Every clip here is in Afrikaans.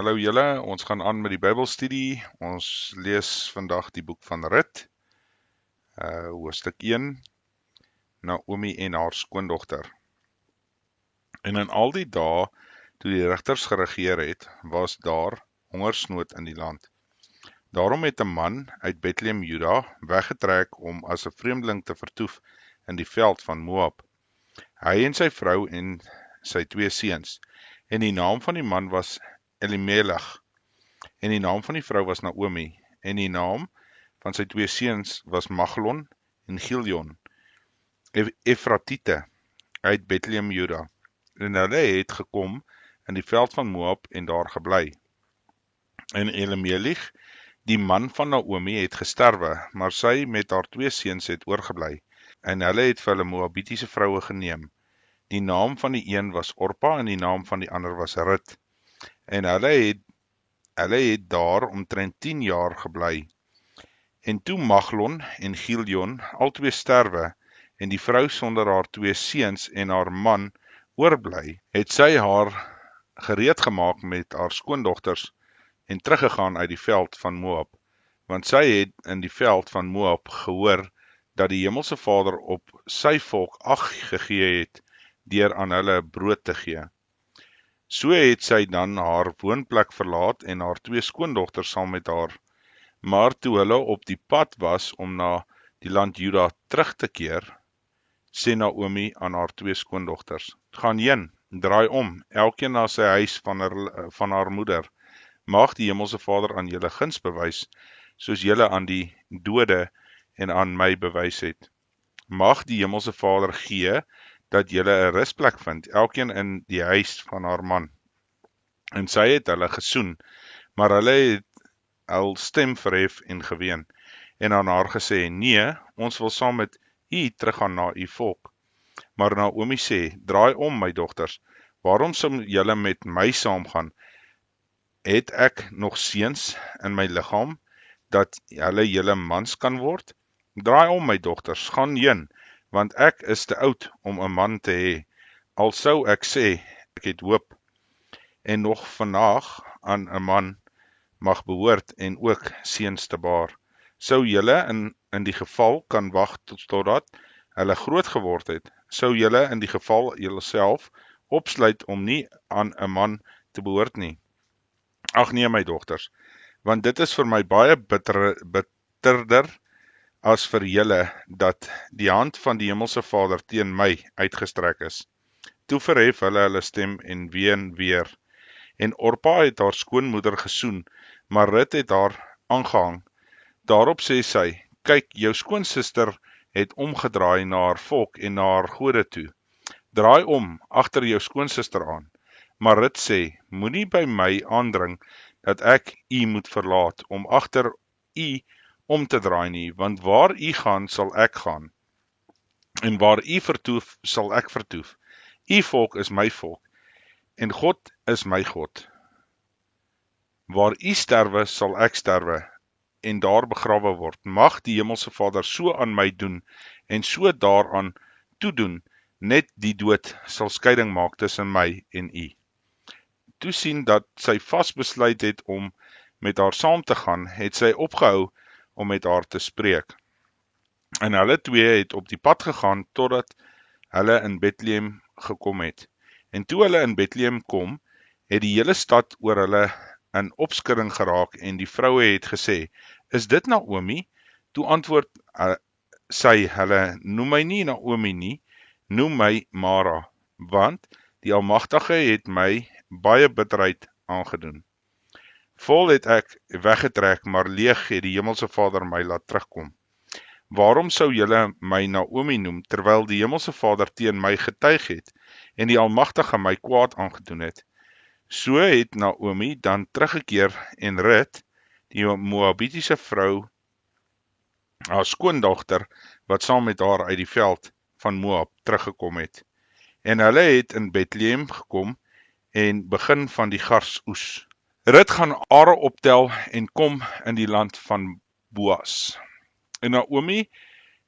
Hallo julle, ons gaan aan met die Bybelstudie. Ons lees vandag die boek van Rut, hoofstuk 1, Naomi en haar skoondogter. En in al die dae, toe die rigters geregeer het, was daar hongersnood in die land. Daarom het 'n man uit Bethlehem, Juda, weggetrek om as 'n vreemdeling te vertoef in die veld van Moab. Hy en sy vrou en sy 2 seuns, en die naam van die man was Elimelech, en die naam van die vrou was Naomi, en die naam van sy 2 seuns was Maglon en Gilion, Efratite, uit Bethlehem, Juda. En hulle het gekom in die veld van Moab en daar gebly. En Elimelech, die man van Naomi, het gesterwe, maar sy met haar 2 seuns het oorgebly, en hulle het vir hulle Moabitiese vroue geneem. Die naam van die een was Orpa en die naam van die ander was Rut. En hulle het daar omtrent 10 jaar gebly. En toe Maglon en Gilion albei sterwe, en die vrou sonder haar 2 seuns en haar man oorbly, het sy haar gereed gemaak met haar skoondogters en teruggegaan uit die veld van Moab, want sy het in die veld van Moab gehoor dat die Hemelse Vader op sy volk ag gegee het deur aan hulle brood te gee. So het sy dan haar woonplek verlaat en haar 2 skoondogters saam met haar. Maar toe hulle op die pad was om na die land Juda terug te keer, sê Naomi aan haar 2 skoondogters: "Gaan heen, draai om, elkeen na sy huis van haar moeder. Mag die Hemelse Vader aan julle guns bewys, soos julle aan die dode en aan my bewys het. Mag die Hemelse Vader gee dat julle 'n rusplek vind, elkeen in die huis van haar man." En sy het hulle gesoen, maar hulle het hul stem verhef en geween, en aan haar gesê: "Nee, ons wil saam met u teruggaan na u volk." Maar Naomi sê: "Draai om, my dogters, waarom sou julle met my saamgaan? Het ek nog seuns in my liggaam, dat hulle julle mans kan word? Draai om, my dogters, gaan heen, want ek is te oud om 'n man te hê, al sou ek sê, ek het hoop, en nog vandag aan 'n man mag behoort en ook seuns te baar. Sou julle in die geval kan wag totdat hulle groot geword het? Sou julle in die geval julleself opsluit om nie aan 'n man te behoort nie? Ag nee, my dogters, want dit is vir my baie bitterder as vir julle dat die hand van die Hemelse Vader teen my uitgestrek is." Toe verhef hulle stem en ween weer. En Orpa het haar skoonmoeder gesoen, maar Rut het haar aangehang. Daarop sê sy: "Kyk, jou skoonsister het omgedraai na haar volk en na haar gode toe. Draai om agter jou skoonsister aan." Maar Rut sê: "Moenie by my aandring dat ek u moet verlaat om agter u om te draai nie, want waar u gaan, sal ek gaan, en waar u vertoef, sal ek vertoef. U volk is my volk, en God is my God. Waar u sterwe, sal ek sterwe, en daar begrawe word. Mag die Hemelse Vader so aan my doen, en so daaraan toedoen, net die dood sal skeiding maak tussen my en u." Toe sien dat sy vasbesluit het om met haar saam te gaan, het sy opgehou om met haar te spreek. En hulle 2 het op die pad gegaan, totdat hulle in Bethlehem gekom het. En toe hulle in Bethlehem kom, het die hele stad oor hulle in opskudding geraak, en die vroue het gesê: "Is dit Naomi?" Toe antwoord sy hulle: "Noem my nie Naomi nie, noem my Mara, want die Almagtige het my baie bitterheid aangedoen. Vol het ek weggetrek, maar leeg het die Hemelse Vader my laat terugkom. Waarom sou julle my Naomi noem, terwyl die Hemelse Vader teen my getuig het, en die Almagtige my kwaad aangedoen het?" So het Naomi dan teruggekeer, en Rut, die Moabitiese vrou, haar skoondogter, wat saam met haar uit die veld van Moab teruggekom het. En hulle het in Bethlehem gekom, en begin van die garsoes. Rut gaan are optel, en kom in die land van Boas. En Naomi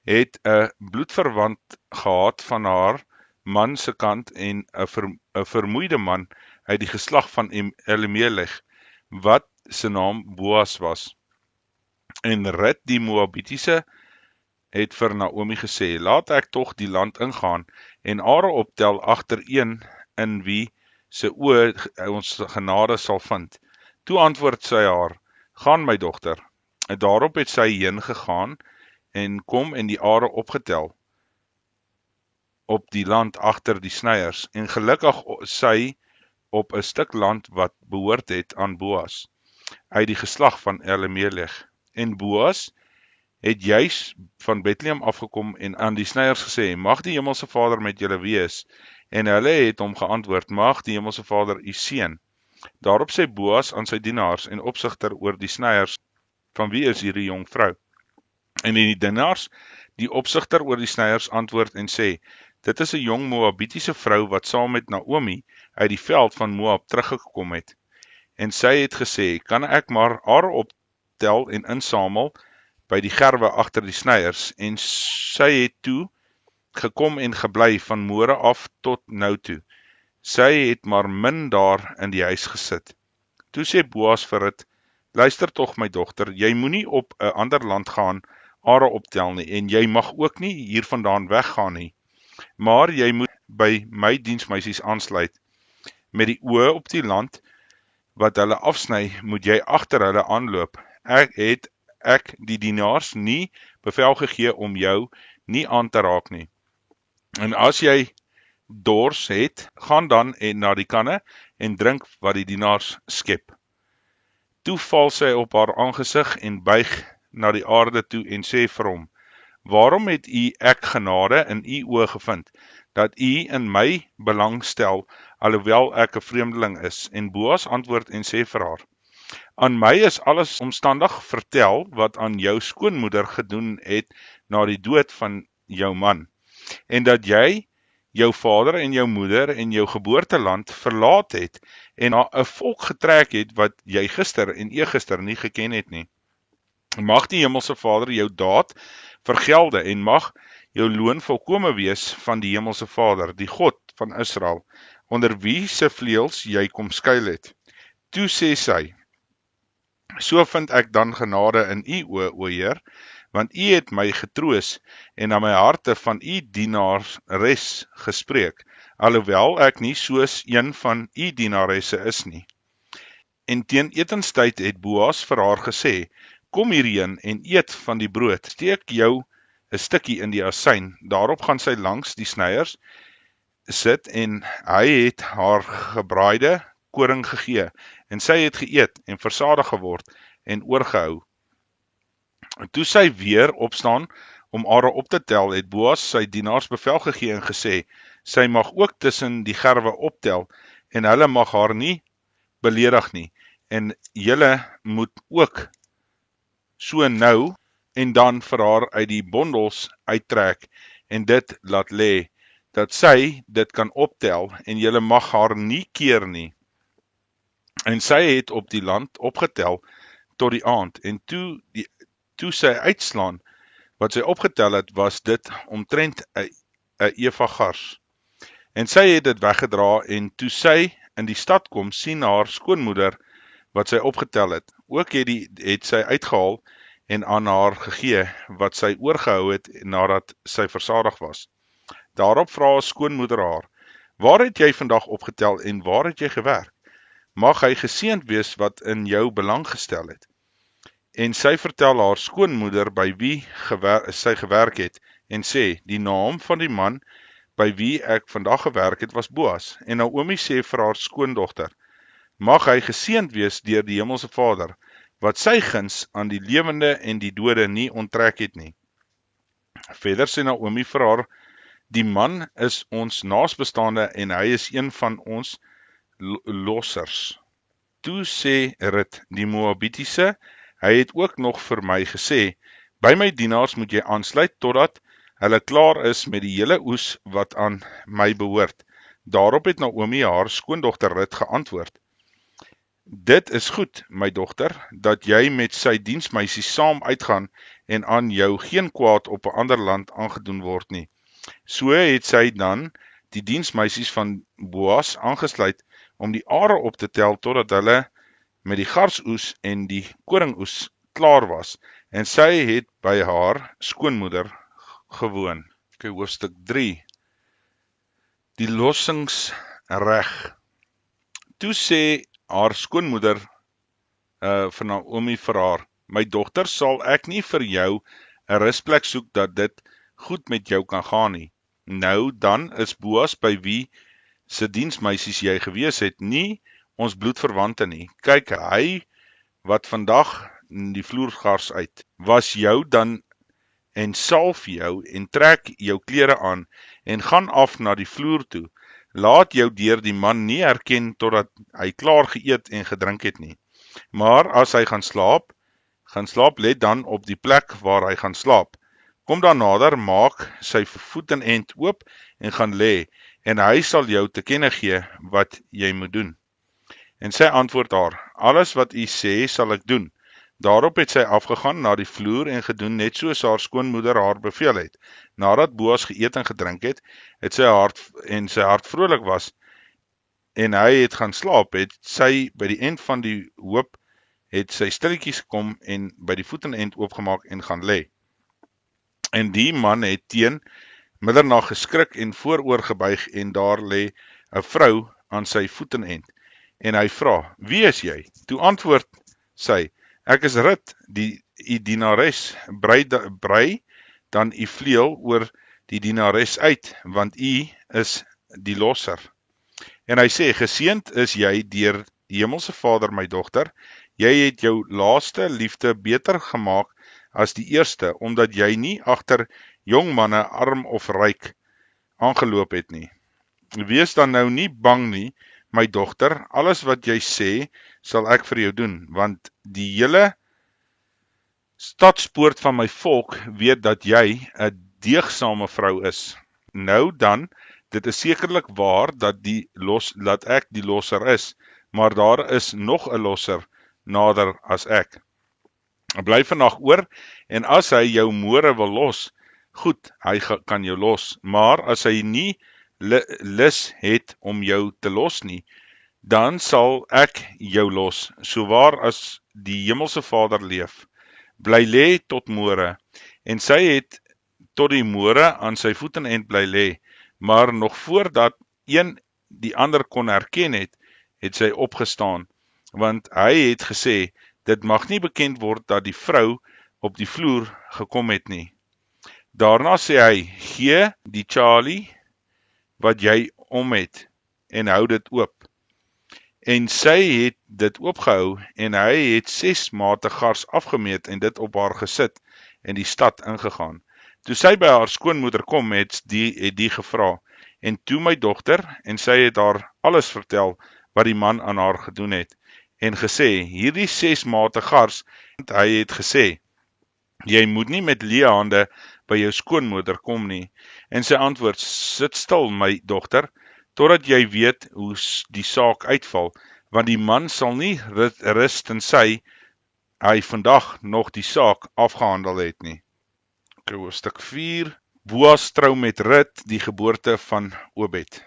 het 'n bloedverwant gehad van haar man se kant, en 'n vermoeide man uit die geslag van Elimelech, wat sy naam Boas was. En Rut die Moabitiese het vir Naomi gesê, laat ek tog die land ingaan en are optel agtereen in wie se oë ons genade sal vind. Toe antwoord sy haar, gaan my dogter. En daarop het sy heen gegaan en kom en die are opgetel op die land agter die snyers, en gelukkig sy op 'n stuk land wat behoort het aan Boas, uit die geslag van Elimelech. En Boas het juis van Bethlehem afgekom en aan die snyers gesê, mag die Hemelse Vader met julle wees. En hulle het hom geantwoord, mag die Hemelse Vader u seën. Daarop sê Boas aan sy dienaars en opsigter oor die snyers, van wie is hierdie jong vrou? En die dienaars, die opsigter oor die snyers, antwoord en sê, dit is 'n jong Moabitiese vrou wat saam met Naomi uit die veld van Moab teruggekom het. En sy het gesê, kan ek maar haar optel en insamel by die gerwe agter die snyers, en sy het toe gekom en gebly van môre af tot nou toe. Sy het maar min daar in die huis gesit. Toe sê Boas vir Rut, luister tog my dogter, jy moenie op 'n ander land gaan, are optel nie, en jy mag ook nie hiervandaan weggaan nie. Maar jy moet by my diensmeisies aansluit. Met die oë op die land wat hulle afsny, moet jy agter hulle aanloop. Ek die dienaars nie bevel gegee om jou nie aan te raak nie. En as jy dors het, gaan dan na die kanne en drink wat die dienaars skep. Toe val sy op haar aangesig en buig na die aarde toe en sê vir hom, waarom het u ek genade in u oë gevind, dat u in my belang stel, alhoewel ek 'n vreemdeling is? En Boas antwoord en sê vir haar, aan my is alles omstandig vertel wat aan jou skoonmoeder gedoen het na die dood van jou man, en dat jy jou vader en jou moeder en jou geboorteland verlaat het en na 'n volk getrek het wat jy gister en eergister nie geken het nie. Mag die Hemelse Vader jou daad vergelde en mag jou loon volkome wees van die Hemelse Vader, die God van Israel, onder wie se vleuels jy kom skuil het. Toe sê sy, so vind ek dan genade in u oë, o Heer, want u het my getroos en aan my harte van u dienares gespreek, alhoewel ek nie soos een van u dienaresse is nie. En teen etenstyd het Boas vir haar gesê, kom hierheen en eet van die brood, steek jou 'n stukkie in die asyn. Daarop gaan sy langs die snyers sit en hy het haar gebraaide koring gegee, en sy het geëet en versadig geword en oorgehou. En toe sy weer opstaan om are op te tel, het Boas sy dienaars bevel gegee en gesê, sy mag ook tussen die gerwe optel, en hulle mag haar nie beledig nie, en julle moet ook so nou en dan vir haar uit die bondels uittrek, en dit laat lê, dat sy dit kan optel, en julle mag haar nie keer nie. En sy het op die land opgetel tot die aand, en toe sy uitslaan, wat sy opgetel het, was dit omtrent 'n eva gars. En sy het dit weggedra, en toe sy in die stad kom, sien haar skoonmoeder wat sy opgetel het. Ook het sy uitgehaal en aan haar gegee, wat sy oorgehou het nadat sy versadig was. Daarop vra haar skoonmoeder haar, waar het jy vandag opgetel en waar het jy gewerk? Mag hy geseënd wees wat in jou belang gestel het. En sy vertel haar skoonmoeder by wie sy gewerk het, en sê, die naam van die man by wie ek vandag gewerk het was Boas. En Naomi sê vir haar skoondogter, mag hy geseënd wees deur die Hemelse Vader, wat sy guns aan die lewende en die dode nie onttrek het nie. Verder sê Naomi vir haar, die man is ons naasbestaande en hy is een van ons lossers. Toe sê Rut, die Moabitiese, hy het ook nog vir my gesê, by my dienaars moet jy aansluit totdat hulle klaar is met die hele oes wat aan my behoort. Daarop het Naomi haar skoondogter Rut geantwoord, dit is goed, my dogter, dat jy met sy diensmeisie saam uitgaan en aan jou geen kwaad op 'n ander land aangedoen word nie. So het sy dan die diensmeisies van Boas aangesluit om die are op te tel totdat hulle met die garsoes en die koringoes klaar was, en sy het by haar skoonmoeder gewoon. Okay, hoofstuk 3. Die lossingsreg. Toe sê haar skoonmoeder van Naomi vir haar, my dogter, sal ek nie vir jou 'n rusplek soek dat dit goed met jou kan gaan nie. Nou dan is Boas, by wie se diensmeisies jy gewees het, nie ons bloedverwante nie. Kyk, hy wat vandag die vloergars uit, was jou dan en salf jou en trek jou klere aan en gaan af na die vloer toe. Laat jou deur die man nie herken totdat hy klaar geëet en gedrink het nie. Maar as hy gaan slaap, let dan op die plek waar hy gaan slaap. Kom dan nader, maak sy voetenend oop en gaan lê, en hy sal jou te kenne gee wat jy moet doen. En sy antwoord haar, alles wat u sê, sal ek doen. Daarop het sy afgegaan na die vloer en gedoen net soos haar skoonmoeder haar beveel het. Nadat Boas geëet en gedrink het, sy hart vrolik was, en hy het gaan slaap, het sy by die end van die hoop, het sy stilletjies gekom en by die voetenend oopgemaak en gaan lê. En die man het teen middernag geskrik en vooroor gebuig, en daar lê 'n vrou aan sy voetenend. En hy vra, wie is jy? Toe antwoord sy, ek is Rut, die dienares, brei dan u vleuel oor die dienares uit, want u is die losser. En hy sê, geseënd is jy deur die Hemelse Vader, my dogter, jy het jou laaste liefde beter gemaak as die eerste, omdat jy nie agter jong manne, arm of ryk, aangeloop het nie. Wees dan nou nie bang nie, my dogter, alles wat jy sê, sal ek vir jou doen, want die hele stadspoort van my volk weet dat jy 'n deegsame vrou is. Nou dan, dit is sekerlik waar dat ek die losser is, maar daar is nog 'n losser nader as ek. Bly vannag oor, en as hy jou môre wil los, goed, hy kan jou los, maar as hy nie lus het om jou te los nie, dan sal ek jou los, sowaar as die Hemelse Vader leef. Bly lê tot môre, en sy het tot die môre aan sy voetenend bly lê, maar nog voordat een die ander kon herken het, het sy opgestaan, want hy het gesê, dit mag nie bekend word dat die vrou op die vloer gekom het nie. Daarna sê hy, gee die Charlie wat jy om het, en hou dit oop. En sy het dit oopgehou, en hy het 6 mate gars afgemeet, en dit op haar gesit, en die stad ingegaan. Toe sy by haar skoonmoeder kom, het die gevra, en toe my dogter, en sy het haar alles vertel, wat die man aan haar gedoen het, en gesê, hierdie 6 mate gars, en hy het gesê, jy moet nie met leë hande by jou skoonmoeder kom nie, en sy antwoord, sit stil my dogter, totdat jy weet hoe die saak uitval, want die man sal nie rus tensy hy vandag nog die saak afgehandel het nie. Hoofstuk 4. Boas trou met Rut, die geboorte van Obed.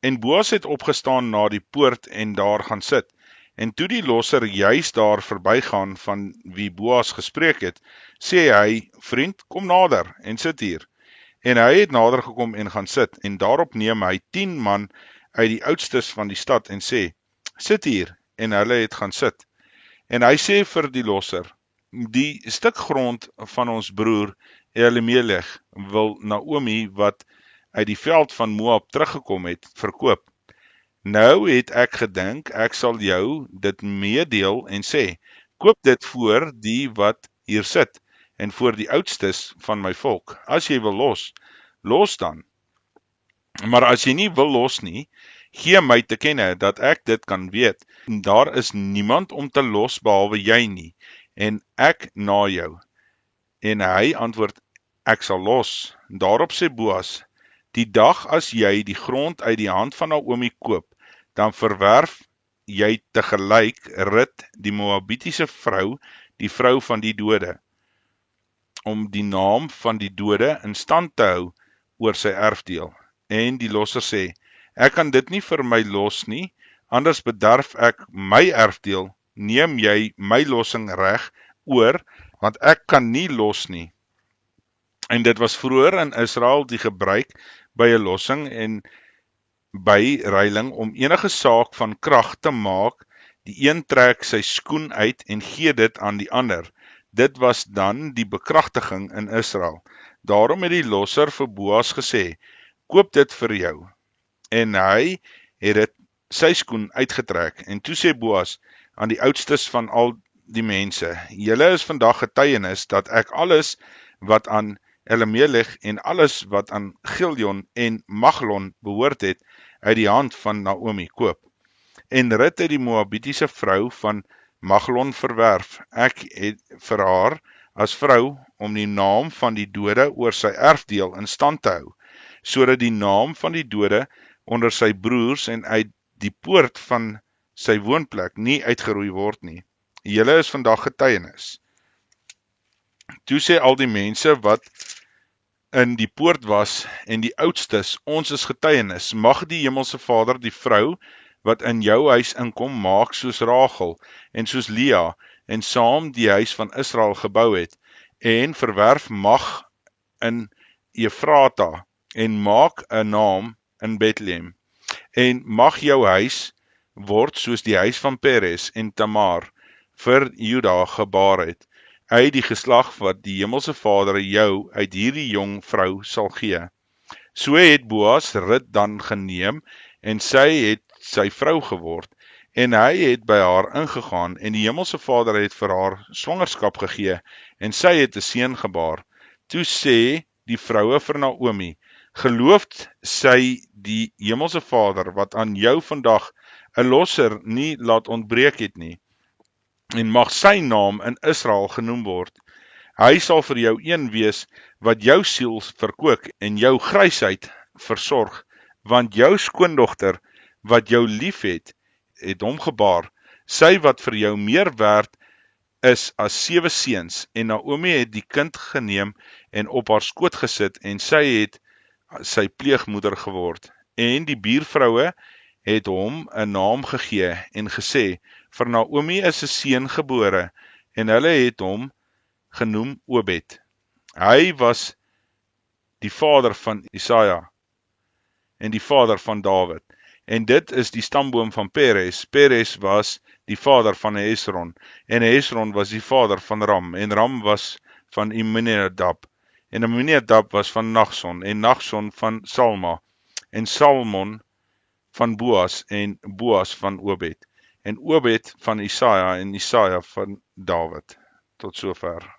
En Boas het opgestaan na die poort en daar gaan sit, en toe die losser juis daar verbygaan van wie Boas gespreek het, sê hy, vriend, kom nader en sit hier. En hy het nader gekom en gaan sit, en daarop neem hy 10 man uit die oudstes van die stad en sê, sit hier, en hulle het gaan sit. En hy sê vir die losser, die stuk grond van ons broer Elimelech wil Naomi, wat uit die veld van Moab teruggekom het, verkoop. Nou het ek gedink, ek sal jou dit meedeel en sê, koop dit voor die wat hier sit, en voor die oudstes van my volk. As jy wil los dan. Maar as jy nie wil los nie, gee my te kenne dat ek dit kan weet. Daar is niemand om te los behalwe jy nie, en ek na jou. En hy antwoord, ek sal los. Daarop sê Boas, die dag as jy die grond uit die hand van Naomi koop, dan verwerf jy tegelyk Rut, die Moabitiese vrou, die vrou van die dode, om die naam van die dode in stand te hou oor sy erfdeel. En die losser sê, ek kan dit nie vir my los nie, anders bederf ek my erfdeel neem jy my lossing reg oor, want ek kan nie los nie. En dit was vroeër in Israel die gebruik by 'n lossing en by ruiling om enige saak van krag te maak. Die een trek sy skoen uit en gee dit aan die ander. Dit was dan die bekragtiging in Israel. Daarom het die losser vir Boas gesê, koop dit vir jou. En hy het dit sy skoen uitgetrek. En toe sê Boas aan die oudstes van al die mense, julle is vandag getuienis dat ek alles wat aan Elimelech en alles wat aan Giljon en Maglon behoort het, uit die hand van Naomi koop. En Rut het die Moabitiese vrou van Maglon verwerf. Ek het vir haar as vrou om die naam van die dode oor sy erfdeel in stand te hou, sodat die naam van die dode onder sy broers en uit die poort van sy woonplek nie uitgeroei word nie. Julle is vandag getuienis. Toe sê al die mense wat in die poort was en die oudstes, ons is getuienis, mag die Hemelse Vader die vrou wat in jou huis inkom maak soos Rachel en soos Lea en saam die huis van Israel gebou het en verwerf mag in Efrata en maak 'n naam in Bethlehem en mag jou huis word soos die huis van Peres en Tamar vir Juda gebaar het, uit die geslag wat die Hemelse Vader jou uit hierdie jong vrou sal gee. So het Boas Rut dan geneem en sy het sy vrou geword en hy het by haar ingegaan en die Hemelse Vader het vir haar swangerskap gegee en sy het 'n seun gebaar. Toe sê die vroue vir Naomi, geloofd sy die Hemelse Vader wat aan jou vandag 'n losser nie laat ontbreek het nie, en mag sy naam in Israel genoem word. Hy sal vir jou een wees wat jou siel verkoop en jou grysheid versorg, want jou skoondogter wat jou lief het hom gebaar, sy wat vir jou meer werd is as 7 seuns, en Naomi het die kind geneem en op haar skoot gesit, en sy het sy pleegmoeder geword. En die buurvroue het hom 'n naam gegee en gesê, vir Naomi is 'n seun gebore, en hulle het hom genoem Obed. Hy was die vader van Isaia en die vader van Dawid. En dit is die stamboom van Peres. Peres was die vader van Hesron, en Hesron was die vader van Ram, en Ram was van Amminadab, en Amminadab was van Nachson, en Nachson van Salma, en Salmon van Boas, en Boas van Obed, en Obed van Isaia, en Isaia van Dawid. Tot sover.